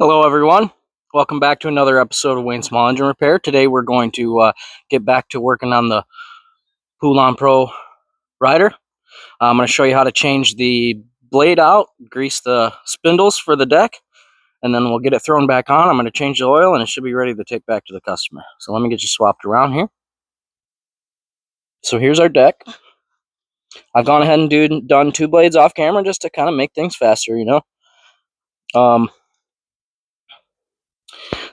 Hello everyone, welcome back to another episode of Wayne Small Engine Repair. Today we're going to get back to working on the Poulan Pro rider. I'm going to show you how to change the blade out, grease the spindles for the deck, and then we'll get it thrown back on. I'm going to change the oil and it should be ready to take back to the customer. So let me get you swapped around here. So here's our deck. I've gone ahead and done 2 blades off camera just to kind of make things faster, you know.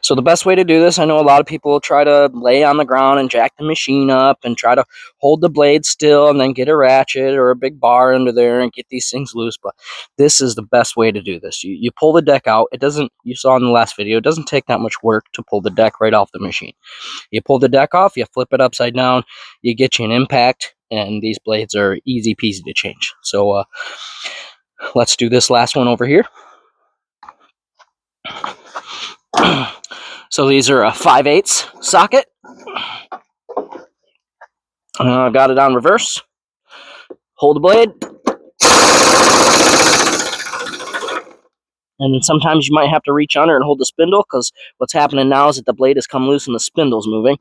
So the best way to do this, I know a lot of people will try to lay on the ground and jack the machine up and try to hold the blade still and then get a ratchet or a big bar under there and get these things loose. But this is the best way to do this. You pull the deck out. It doesn't, you saw in the last video, it doesn't take that much work to pull the deck right off the machine. You pull the deck off, you flip it upside down, you get you an impact, and these blades are easy peasy to change. So let's do this last one over here. So these are a 5/8 socket. I've got it on reverse. Hold the blade. And then sometimes you might have to reach under and hold the spindle because what's happening now is that the blade has come loose and the spindle's moving.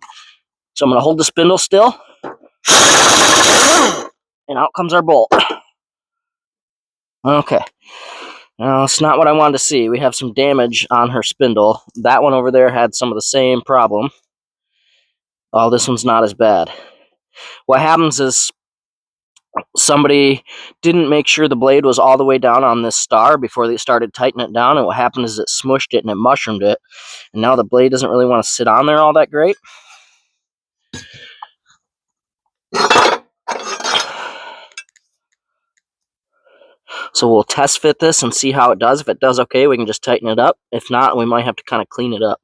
So I'm going to hold the spindle still. And out comes our bolt. Okay. Now, it's not what I wanted to see. We have some damage on her spindle. That one over there had some of the same problem. Oh, this one's not as bad. What happens is somebody didn't make sure the blade was all the way down on this star before they started tightening it down, and what happened is it smushed it and it mushroomed it, and now the blade doesn't really want to sit on there all that great. So we'll test fit this and see how it does. If it does okay, we can just tighten it up. If not, we might have to kind of clean it up.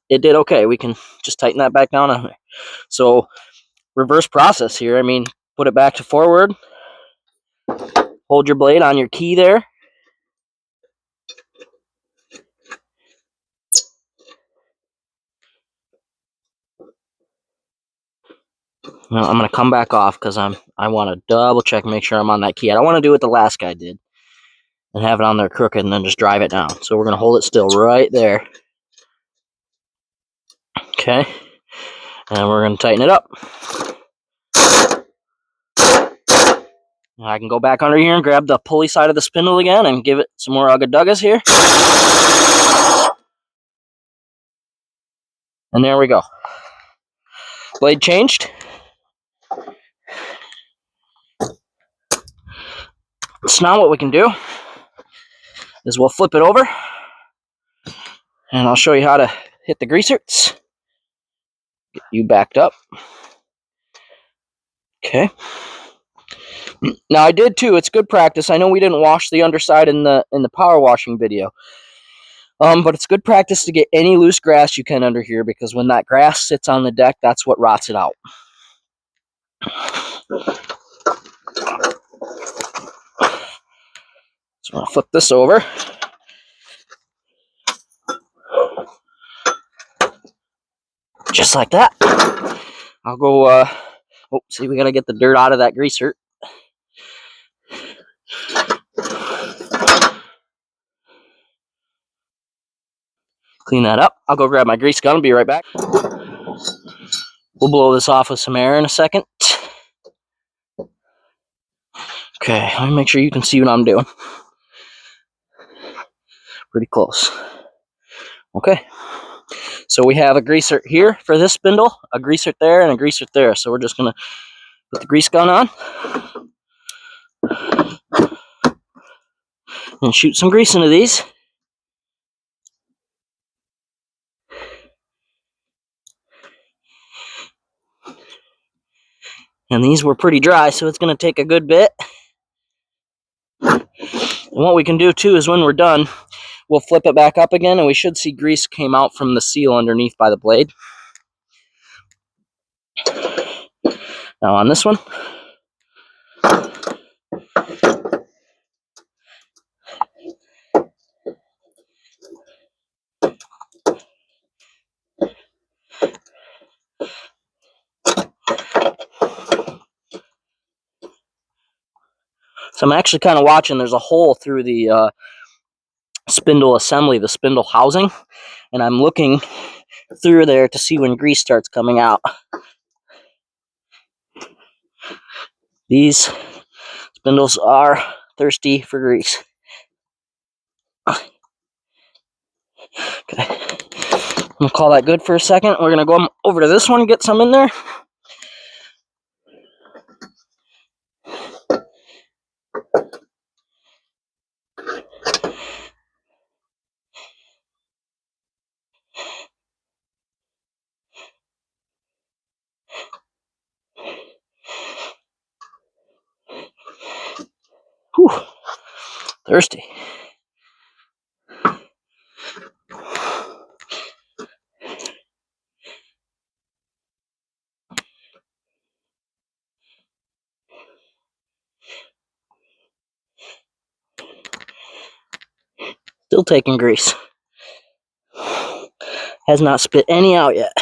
It did okay. We can just tighten that back down on there. So reverse process here. I mean, put it back to forward. Hold your blade on your key there. Now I'm going to come back off because I want to double check, make sure I'm on that key. I don't want to do what the last guy did and have it on there crooked and then just drive it down. So we're going to hold it still right there. Okay. And we're going to tighten it up. Now I can go back under here and grab the pulley side of the spindle again and give it some more ugga-duggas here. And there we go. Blade changed. So now what we can do is we'll flip it over and I'll show you how to hit the greasers. Get you backed up. Okay. Now I did too. It's good practice. I know we didn't wash the underside in the power washing video. But it's good practice to get any loose grass you can under here, because when that grass sits on the deck, that's what rots it out. So I'm going to flip this over. Just like that. I'll go, oh, see, we got to get the dirt out of that greaser. Clean that up. I'll go grab my grease gun. I'll be right back. We'll blow this off with some air in a second. Okay, let me make sure you can see what I'm doing. Pretty close. Okay. So we have a greaser here for this spindle, a greaser there, and a greaser there. So we're just going to put the grease gun on and shoot some grease into these. And these were pretty dry, so it's going to take a good bit. And what we can do too is when we're done, we'll flip it back up again, and we should see grease came out from the seal underneath by the blade. Now on this one, so I'm actually kind of watching. There's a hole through the spindle assembly, the spindle housing, and I'm looking through there to see when grease starts coming out. These spindles are thirsty for grease. Okay, I'm gonna call that good for a second. We're gonna go over to this one and get some in there. Whew, thirsty. Still taking grease. Has not spit any out yet.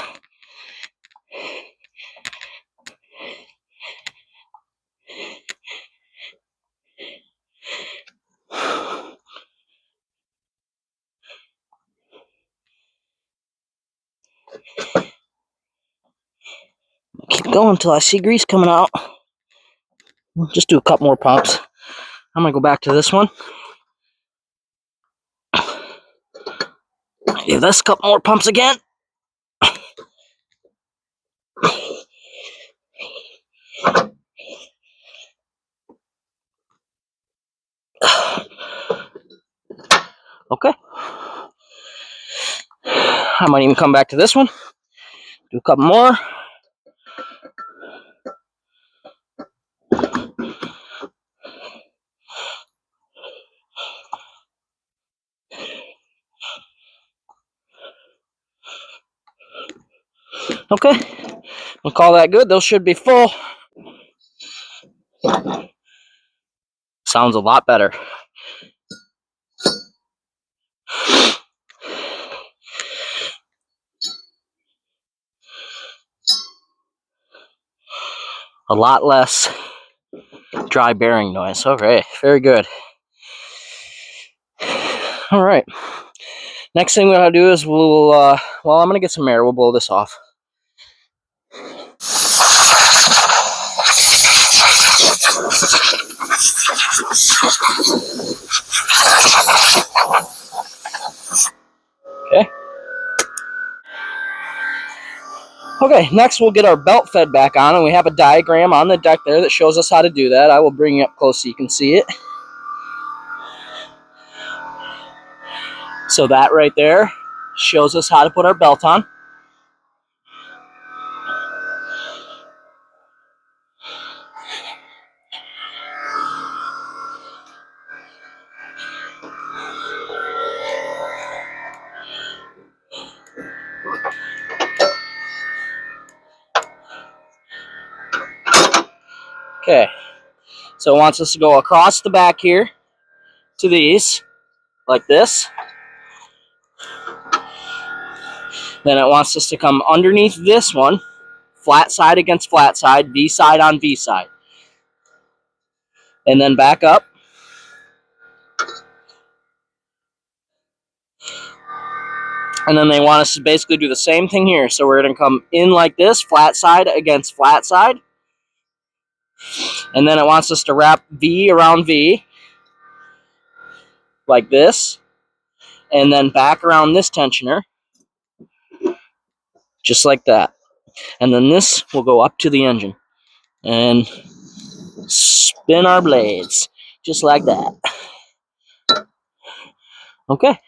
Keep going until I see grease coming out. Just do a couple more pumps. I'm gonna go back to this one. Give this a couple more pumps again. Okay. I might even come back to this one. Do a couple more. Okay. We'll call that good. Those should be full. Sounds a lot better. A lot less dry bearing noise. Okay, very good. All right. Next thing we're gonna do is I'm gonna get some air. We'll blow this off. Okay. Okay, next we'll get our belt fed back on, and we have a diagram on the deck there that shows us how to do that. I will bring you up close so you can see it. So that right there shows us how to put our belt on. Okay, so it wants us to go across the back here to these, like this. Then it wants us to come underneath this one, flat side against flat side, V side on V side. And then back up. And then they want us to basically do the same thing here. So we're going to come in like this, flat side against flat side. And then it wants us to wrap V around V, like this. And then back around this tensioner, just like that. And then this will go up to the engine. And spin our blades, just like that. Okay.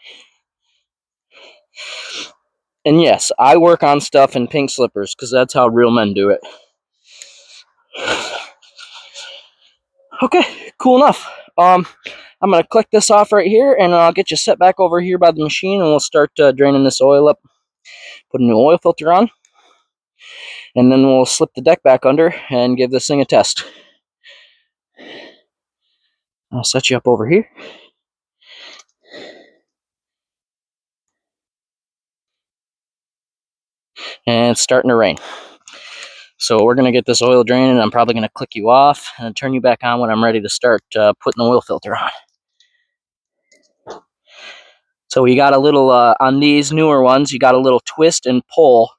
And yes, I work on stuff in pink slippers, because that's how real men do it. Okay, cool enough. I'm going to click this off right here, and I'll get you set back over here by the machine, and we'll start draining this oil up. Put a new oil filter on, and then we'll slip the deck back under and give this thing a test. I'll set you up over here. And it's starting to rain. So we're going to get this oil draining, and I'm probably going to click you off and turn you back on when I'm ready to start putting the oil filter on. So you got a little, on these newer ones, you got a little twist and pull,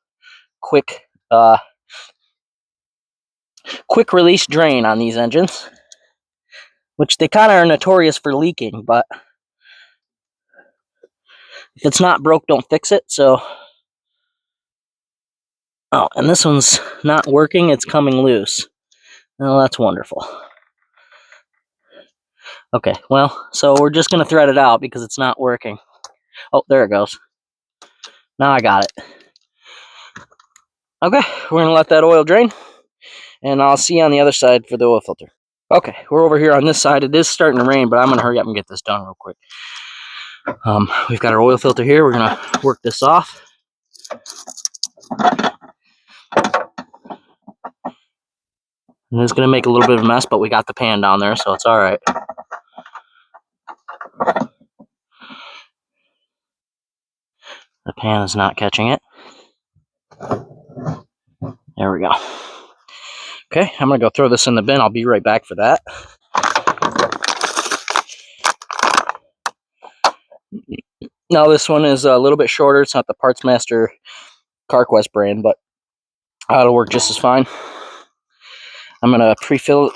quick release drain on these engines, which they kind of are notorious for leaking, but if it's not broke, don't fix it. So, oh, and this one's not working, it's coming loose. Oh, that's wonderful. Okay, well, so we're just going to thread it out because it's not working. Oh, there it goes. Now I got it. Okay, we're going to let that oil drain, and I'll see you on the other side for the oil filter. Okay, we're over here on this side. It is starting to rain, but I'm going to hurry up and get this done real quick. We've got our oil filter here. We're going to work this off. And it's going to make a little bit of a mess, but we got the pan down there, so it's all right. The pan is not catching it. There we go. Okay, I'm going to go throw this in the bin. I'll be right back for that. Now, this one is a little bit shorter. It's not the Parts Master CarQuest brand, but it'll work just as fine. I'm going to pre-fill it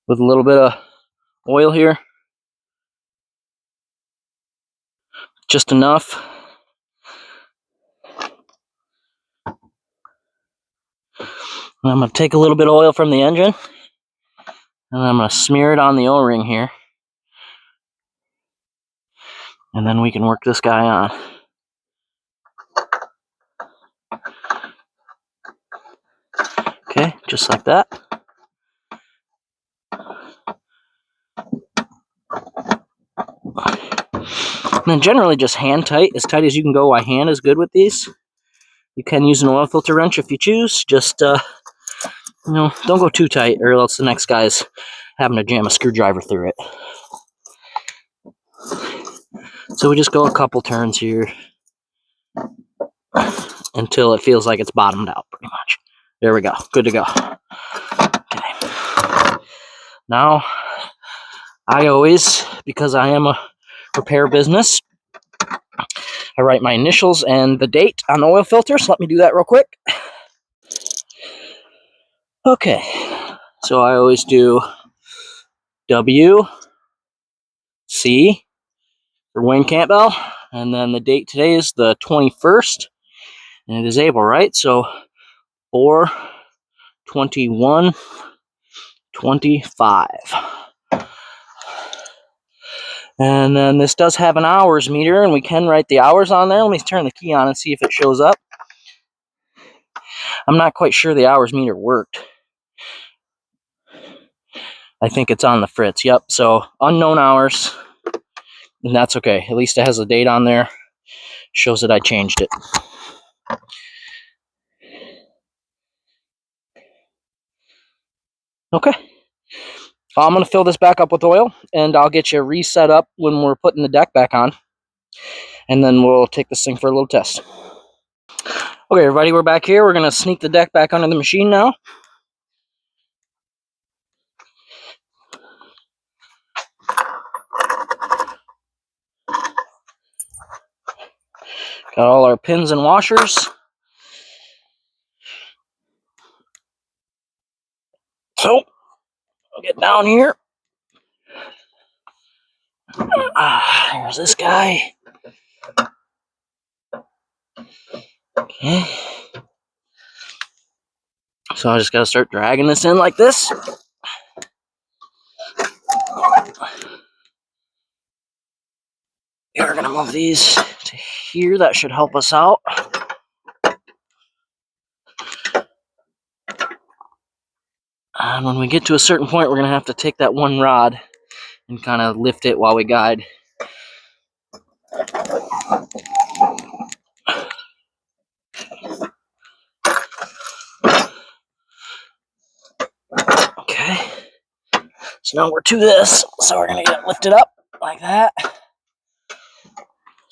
with a little bit of oil here. Just enough. And I'm going to take a little bit of oil from the engine, and I'm going to smear it on the O-ring here. And then we can work this guy on. Okay, just like that. And then generally just hand tight as you can go by hand is good with these. You can use an oil filter wrench if you choose. Just, don't go too tight, or else the next guy's having to jam a screwdriver through it. So we just go a couple turns here until it feels like it's bottomed out, pretty much. There we go. Good to go. Okay. Now, I always, because I am a repair business, I write my initials and the date on the oil filter, so let me do that real quick. Okay, so I always do W, C for Wayne Campbell, and then the date today is the 21st, and it is April, right? So 4/21/25. And then this does have an hours meter, and we can write the hours on there. Let me turn the key on and see if it shows up. I'm not quite sure the hours meter worked. I think it's on the fritz. Yep, so unknown hours, and that's okay. At least it has a date on there. Shows that I changed it. Okay. I'm going to fill this back up with oil, and I'll get you reset up when we're putting the deck back on. And then we'll take this thing for a little test. Okay, everybody, we're back here. We're going to sneak the deck back under the machine now. Got all our pins and washers. So, I'll get down here. Here's this guy. Okay. So I just got to start dragging this in like this. We're going to move these to here. That should help us out. And when we get to a certain point, we're going to have to take that one rod and kind of lift it while we guide. Okay. So now we're to this. So we're going to get it lifted up like that.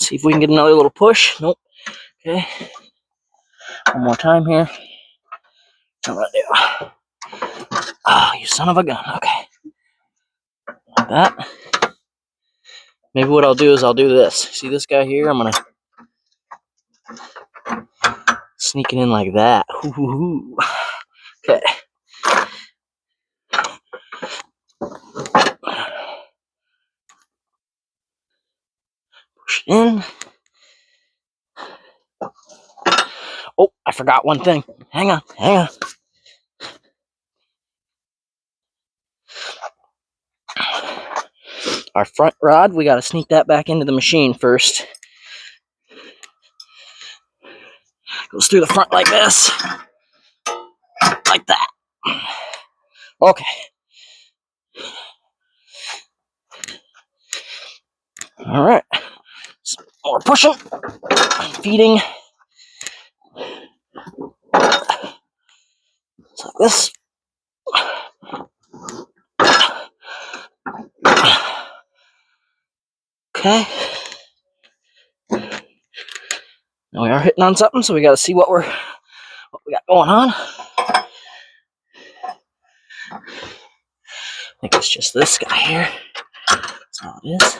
See if we can get another little push. Nope. Okay. One more time here. What do I do? Oh, you son of a gun. Okay. Like that. Maybe what I'll do is I'll do this. See this guy here? I'm going to sneak it in like that. Okay. Push it in. Oh, I forgot one thing. Hang on. Our front rod, we got to sneak that back into the machine first. Goes through the front like this. Like that. Okay. All right. Some more pushing. Feeding. Just like this. Okay. Now we are hitting on something, so we got to see what we got going on. I think it's just this guy here. That's all it is.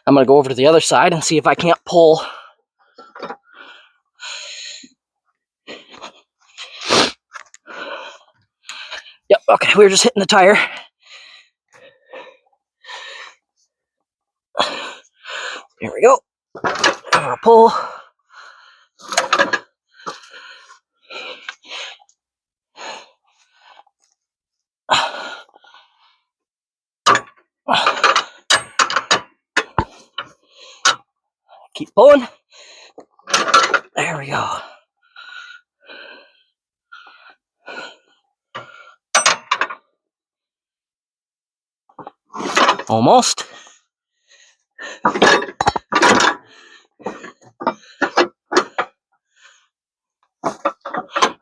I'm going to go over to the other side and see if I can't pull. Yep, okay, we were just hitting the tire. Here we go. I'll pull. Keep pulling. There we go. Almost.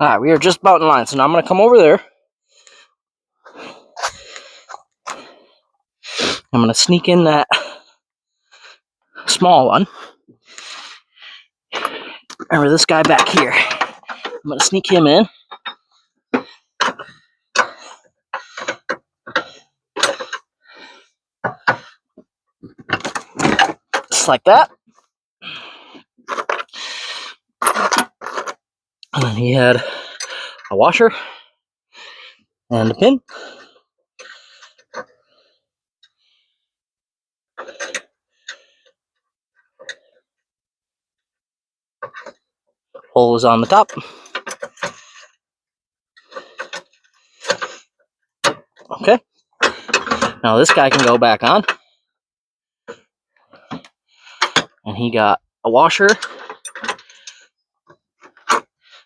Alright, we are just about in line, so now I'm going to come over there. I'm going to sneak in that small one. Remember this guy back here. I'm going to sneak him in. Just like that. And then he had a washer and a pin. Hole is on the top. Okay. Now this guy can go back on. And he got a washer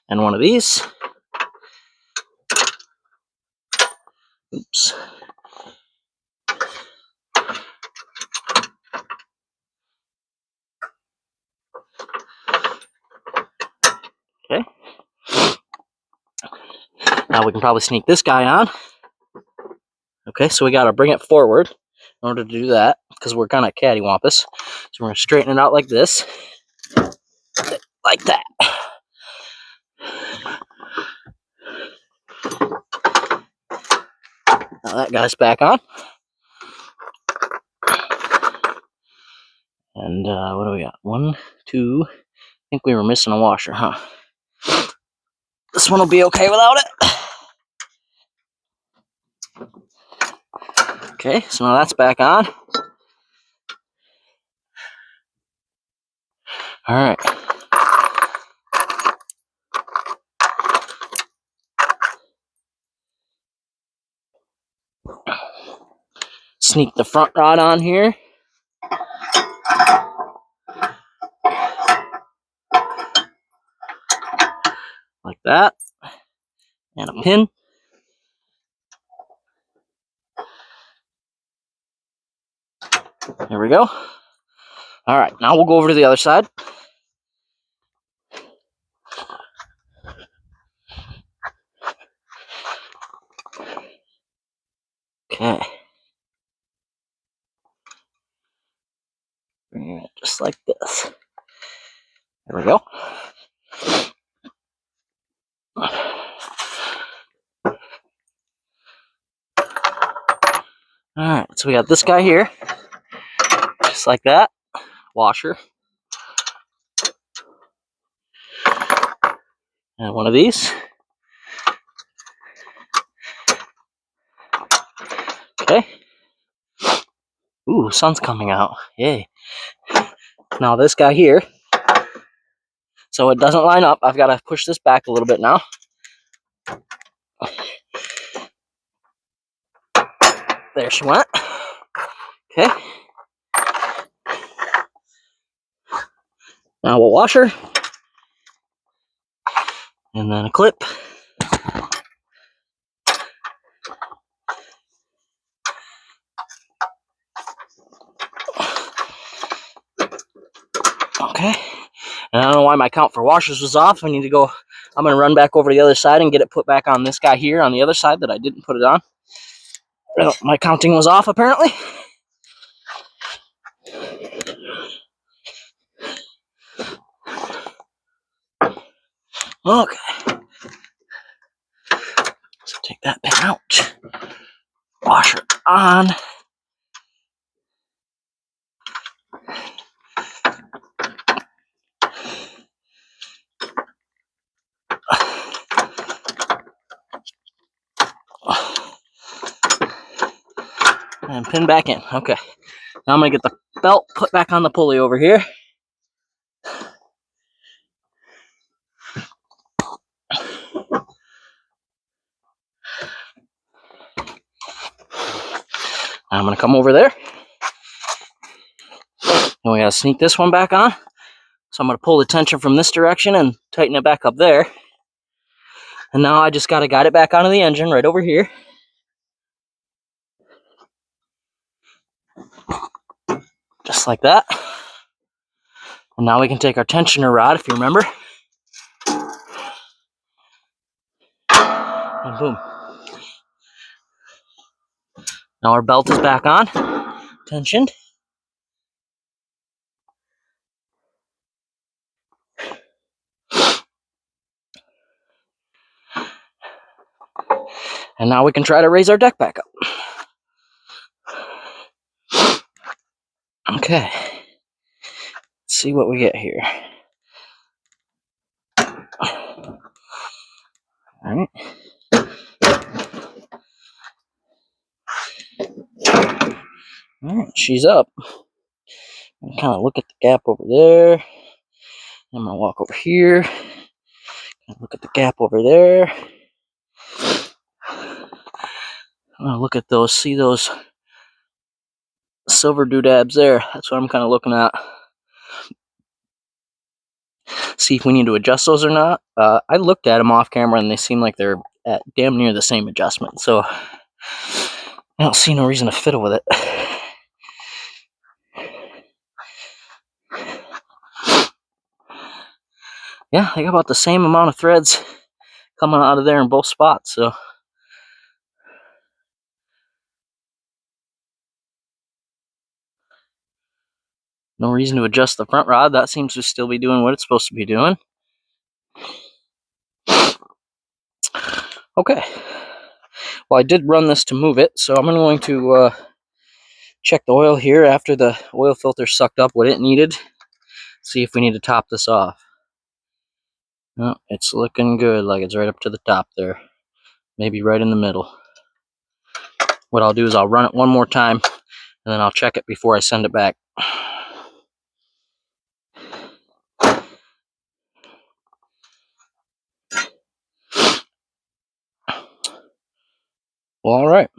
and one of these. Oops. Okay. Now we can probably sneak this guy on. Okay, so we got to bring it forward in order to do that because we're kind of cattywampus. So we're going to straighten it out like this. Like that. Now that guy's back on. And what do we got? 1, 2. I think we were missing a washer, huh? This one will be okay without it. Okay, so now that's back on. All right. Sneak the front rod on here. that, and a pin. There we go. All right, now we'll go over to the other side. Okay. Just like this. There we go. Alright, so we got this guy here. Just like that. Washer. And one of these. Okay. Ooh, sun's coming out. Yay. Now this guy here. So it doesn't line up. I've got to push this back a little bit now. There she went. Okay. Now we'll wash her. And then a clip. Okay. And I don't know why my count for washers was off. I need to go. I'm going to run back over to the other side and get it put back on this guy here on the other side that I didn't put it on. Well, my counting was off apparently. Okay. So take that pin out. Washer on. And pin back in. Okay. Now I'm going to get the belt put back on the pulley over here. I'm going to come over there. And we got to sneak this one back on. So I'm going to pull the tension from this direction and tighten it back up there. And now I just got to guide it back onto the engine right over here. Just like that. And now we can take our tensioner rod, if you remember. And boom. Now our belt is back on. Tensioned. And now we can try to raise our deck back up. Okay. Let's see what we get here. Alright. Alright, she's up. Kind of look at the gap over there. I'm going to walk over here. Look at the gap over there. I'm going to look at those, see those silver doodads there. That's what I'm kind of looking at. See if we need to adjust those or not. I looked at them off camera and they seem like they're at damn near the same adjustment. So I don't see no reason to fiddle with it. Yeah, I got about the same amount of threads coming out of there in both spots. So no reason to adjust the front rod. That seems to still be doing what it's supposed to be doing. Okay. Well, I did run this to move it, so I'm going to check the oil here after the oil filter sucked up what it needed. See if we need to top this off. No, it's looking good, like it's right up to the top there. Maybe right in the middle. What I'll do is I'll run it one more time, and then I'll check it before I send it back. Well, all right.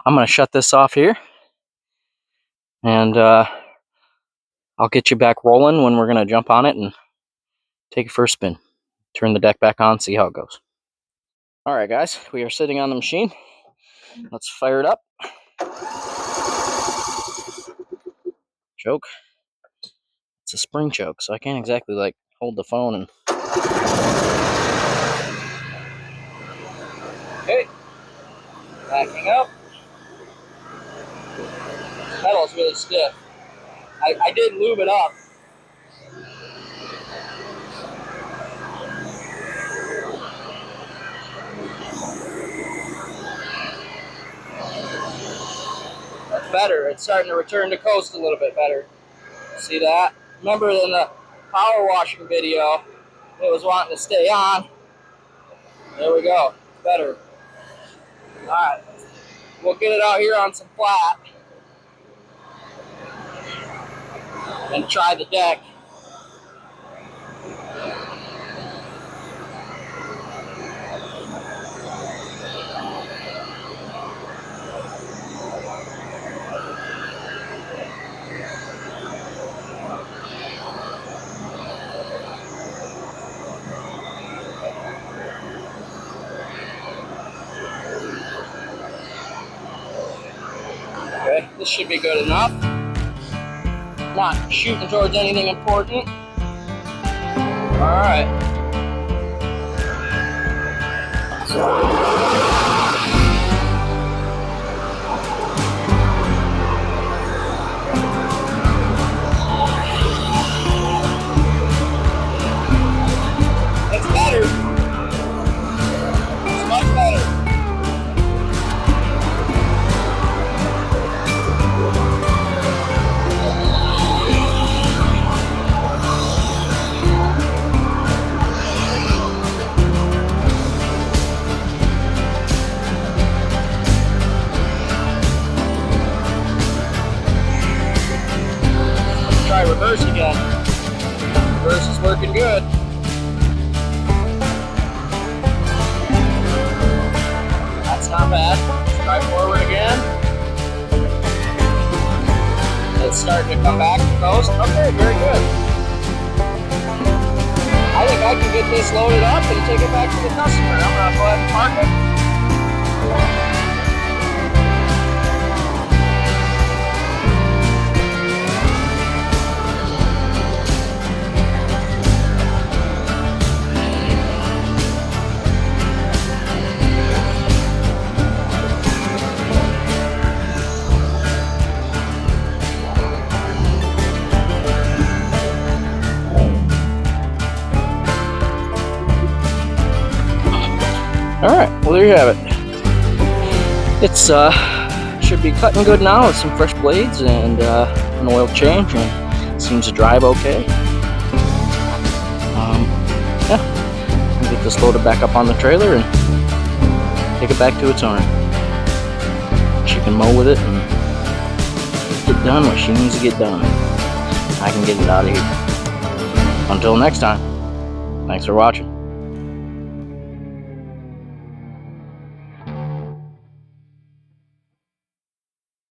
I'm going to shut this off here, and I'll get you back rolling when we're going to jump on it and take it for a spin. turn the deck back on, see how it goes. All right, guys, we are sitting on the machine. Let's fire it up. Choke. It's a spring choke, so I can't exactly like hold the phone and. Okay, backing up. The pedal's really stiff. I did lube it up. That's better. It's starting to return to coast a little bit better. See that? Remember in the power washing video, it was wanting to stay on. There we go. Better. Alright. We'll get it out here on some flat and try the deck. Okay, this should be good enough. Not shooting towards anything important. Alright. It's better. It's much better. Try reverse again. Reverse is working good. That's not bad. Let's try forward again. It's starting to come back to coast. Okay, very good. I think I can get this loaded up and take it back to the customer. I'm gonna go ahead and park it. Alright, well there you have it. It's should be cutting good now with some fresh blades and an oil change, and it seems to drive okay. Yeah, I'll get this loaded back up on the trailer and take it back to its owner. She can mow with it and get done what she needs to get done. I can get it out of here. Until next time, thanks for watching.